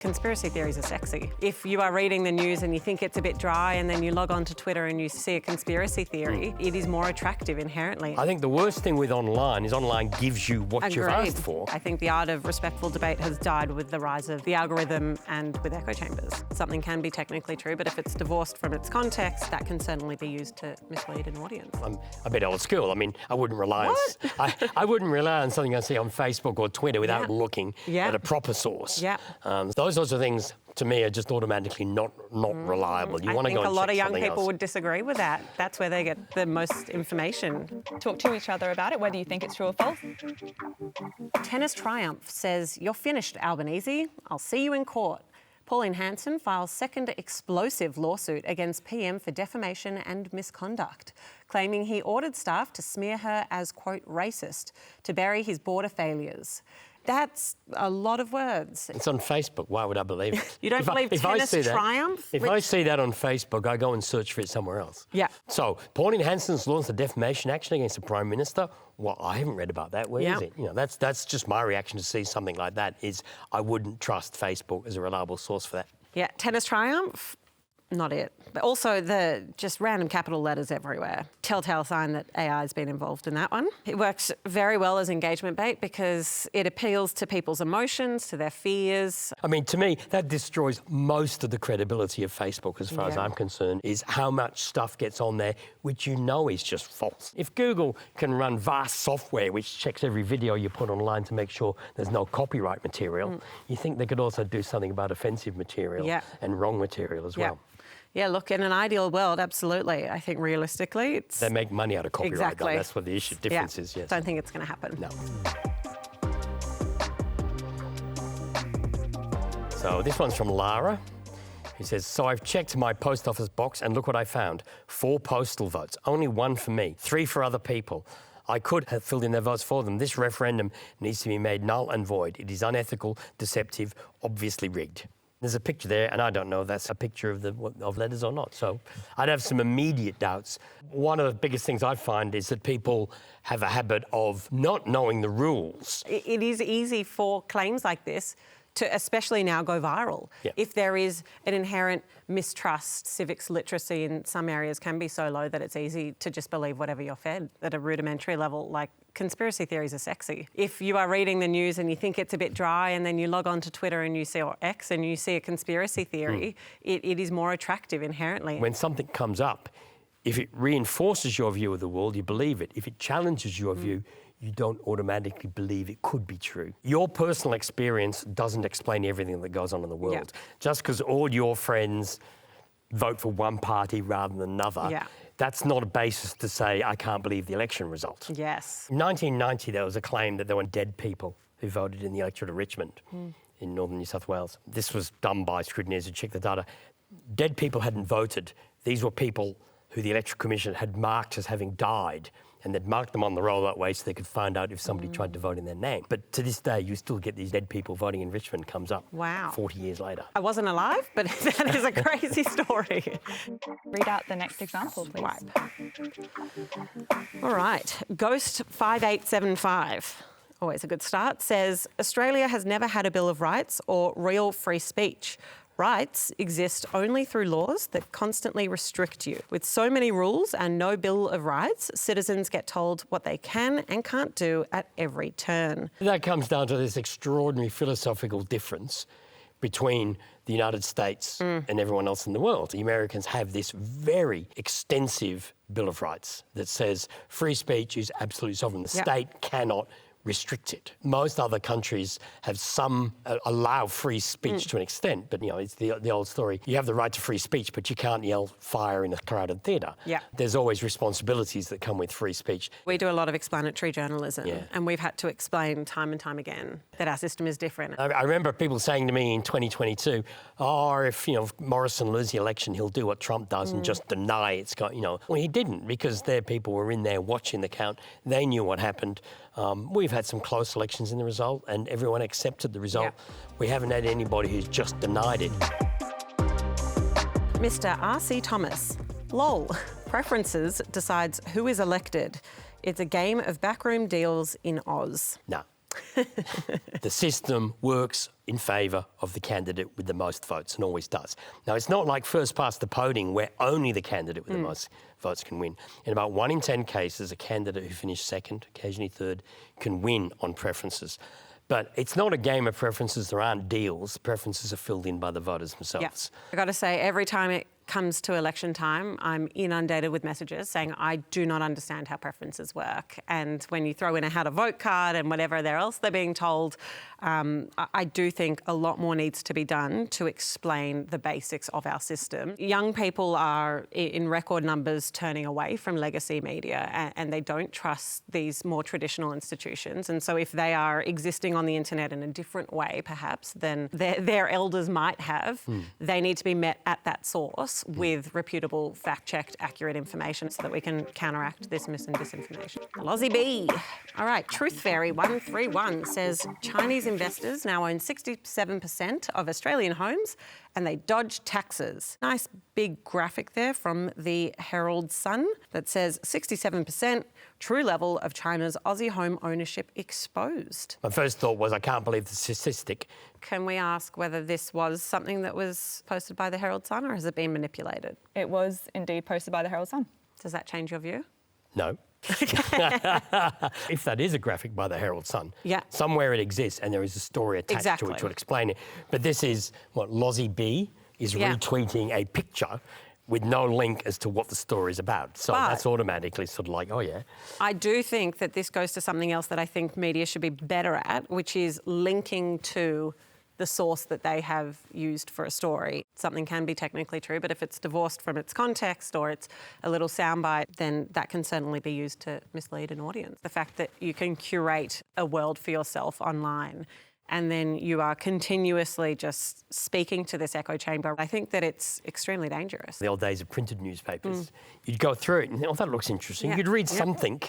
Conspiracy theories are sexy. If you are reading the news and you think it's a bit dry and then you log on to Twitter and you see a conspiracy theory, it is more attractive inherently. I think the worst thing with online is online gives you what you've asked for. I think the art of respectful debate has died with the rise of the algorithm and with echo chambers. Something can be technically true, but if it's divorced from its context, that can certainly be used to mislead an audience. I'm a bit old school. I mean, I wouldn't rely on I wouldn't rely on something I see on Facebook or Twitter without looking at a proper source. Those sorts of things, to me, are just automatically not reliable. You want to go and check something else. I think a lot of young people would disagree with that. That's where they get the most information. Talk to each other about it, whether you think it's true or false. Tennis Triumph says, "You're finished, Albanese. I'll see you in court." Pauline Hanson files second explosive lawsuit against PM for defamation and misconduct, claiming he ordered staff to smear her as, quote, racist to bury his border failures. That's a lot of words. It's on Facebook. Why would I believe it? You don't believe Tennis Triumph? If I see that on Facebook, I go and search for it somewhere else. Yeah. So, Pauline Hanson's launched a defamation action against the Prime Minister. Well, I haven't read about that. Where is it? You know, that's just my reaction to see something like that. Is I wouldn't trust Facebook as a reliable source for that. Yeah. Tennis Triumph. Not it. But also the just random capital letters everywhere. Telltale sign that AI has been involved in that one. It works very well as engagement bait because it appeals to people's emotions, to their fears. I mean, to me, that destroys most of the credibility of Facebook, as far as I'm concerned, is how much stuff gets on there which you know is just false. If Google can run vast software which checks every video you put online to make sure there's no copyright material, you think they could also do something about offensive material and wrong material as well. Yeah, look, in an ideal world, absolutely. I think realistically, it's... They make money out of copyright, exactly. Though. That's what the issue difference is, yes. Don't think it's going to happen. No. So this one's from Lara, who says, "So I've checked my post office box and look what I found. 4 postal votes, only 1 for me, 3 for other people. I could have filled in their votes for them. This referendum needs to be made null and void. It is unethical, deceptive, obviously rigged." There's a picture there, and I don't know if that's a picture of letters or not. So I'd have some immediate doubts. One of the biggest things I find is that people have a habit of not knowing the rules. It is easy for claims like this to especially now go viral. If there is an inherent mistrust, civics literacy in some areas can be so low that it's easy to just believe whatever you're fed at a rudimentary level. Like, conspiracy theories are sexy. If you are reading the news and you think it's a bit dry and then you log on to Twitter and you see, or X, and you see a conspiracy theory, it is more attractive inherently. When something comes up, if it reinforces your view of the world, you believe it. If it challenges your view, you don't automatically believe it could be true. Your personal experience doesn't explain everything that goes on in the world. Just because all your friends vote for one party rather than another, that's not a basis to say, I can't believe the election result. Yes. In 1990, there was a claim that there were dead people who voted in the electorate of Richmond in northern New South Wales. This was done by scrutineers who checked the data. Dead people hadn't voted. These were people who the Electoral Commission had marked as having died, and they'd marked them on the roll that way so they could find out if somebody tried to vote in their name. But to this day, you still get these dead people voting in Richmond comes up 40 years later. I wasn't alive, but that is a crazy story. Read out the next example, please. All right. Ghost 5875, always a good start, says, "Australia has never had a Bill of Rights or real free speech. Rights exist only through laws that constantly restrict you. With so many rules and no Bill of Rights, citizens get told what they can and can't do at every turn." That comes down to this extraordinary philosophical difference between the United States and everyone else in the world. The Americans have this very extensive Bill of Rights that says free speech is absolutely sovereign. The state cannot restrict it. Most other countries have some allow free speech to an extent, but it's the old story. You have the right to free speech, but you can't yell fire in a crowded theatre. There's always responsibilities that come with free speech. We do a lot of explanatory journalism, and we've had to explain time and time again that our system is different. I remember people saying to me in 2022, if Morrison loses the election, he'll do what Trump does and just deny it's got, Well, he didn't, because their people were in there watching the count. They knew what happened. We've had some close elections in the result, and everyone accepted the result. We haven't had anybody who's just denied it. Mr. R.C. Thomas, lol, preferences decides who is elected. It's a game of backroom deals in Oz. No, The system works in favour of the candidate with the most votes and always does. Now, it's not like first past the voting where only the candidate with the most votes can win. In about 1 in 10 cases, a candidate who finished second, occasionally third, can win on preferences. But it's not a game of preferences. There aren't deals. Preferences are filled in by the voters themselves. I've got to say, every time it comes to election time, I'm inundated with messages saying, I do not understand how preferences work. And when you throw in a how to vote card and whatever else they're being told, I do think a lot more needs to be done to explain the basics of our system. Young people are in record numbers turning away from legacy media and they don't trust these more traditional institutions. And so if they are existing on the internet in a different way, perhaps, than their elders might have, they need to be met at that source with reputable, fact-checked, accurate information so that we can counteract this mis and disinformation. Lozzie B. All right, Truth Fairy 131 says Chinese investors now own 67% of Australian homes and they dodge taxes. Nice big graphic there from the Herald Sun that says 67% true level of China's Aussie home ownership exposed. My first thought was, I can't believe the statistic. Can we ask whether this was something that was posted by the Herald Sun or has it been manipulated? It was indeed posted by the Herald Sun. Does that change your view? No. If that is a graphic by the Herald Sun, Yeah. somewhere it exists and there is a story attached to Exactly. it to explain it. But this is what Lozzie B is Yeah. retweeting a picture with no link as to what the story is about. So But that's automatically sort of like, oh yeah. I do think that this goes to something else that I think media should be better at, which is linking to the source that they have used for a story. Something can be technically true, but if it's divorced from its context or it's a little soundbite, then that can certainly be used to mislead an audience. The fact that you can curate a world for yourself online and then you are continuously just speaking to this echo chamber, I think that it's extremely dangerous. The old days of printed newspapers, you'd go through it and think, oh, that looks interesting. Yeah. You'd read Yeah. something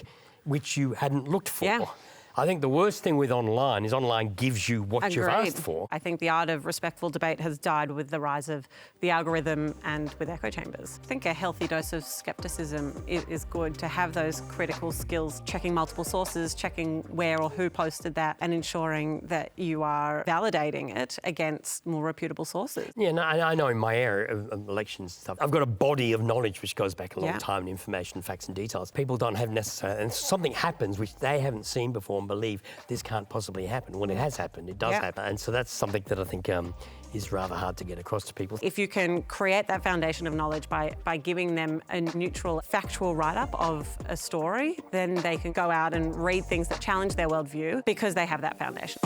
which you hadn't looked for. Yeah. I think the worst thing with online is online gives you what you've Agreed. asked for. I think the art of respectful debate has died with the rise of the algorithm and with echo chambers. I think a healthy dose of scepticism is good, to have those critical skills, checking multiple sources, checking where or who posted that, and ensuring that you are validating it against more reputable sources. Yeah, no, I know in my area of elections stuff, I've got a body of knowledge which goes back a long Yeah. time in information, facts and details. People don't have necessarily, and something happens which they haven't seen before and believe this can't possibly happen. When it has happened, it does Yeah. happen. And so that's something that I think is rather hard to get across to people. If you can create that foundation of knowledge by giving them a neutral, factual write-up of a story, then they can go out and read things that challenge their worldview because they have that foundation.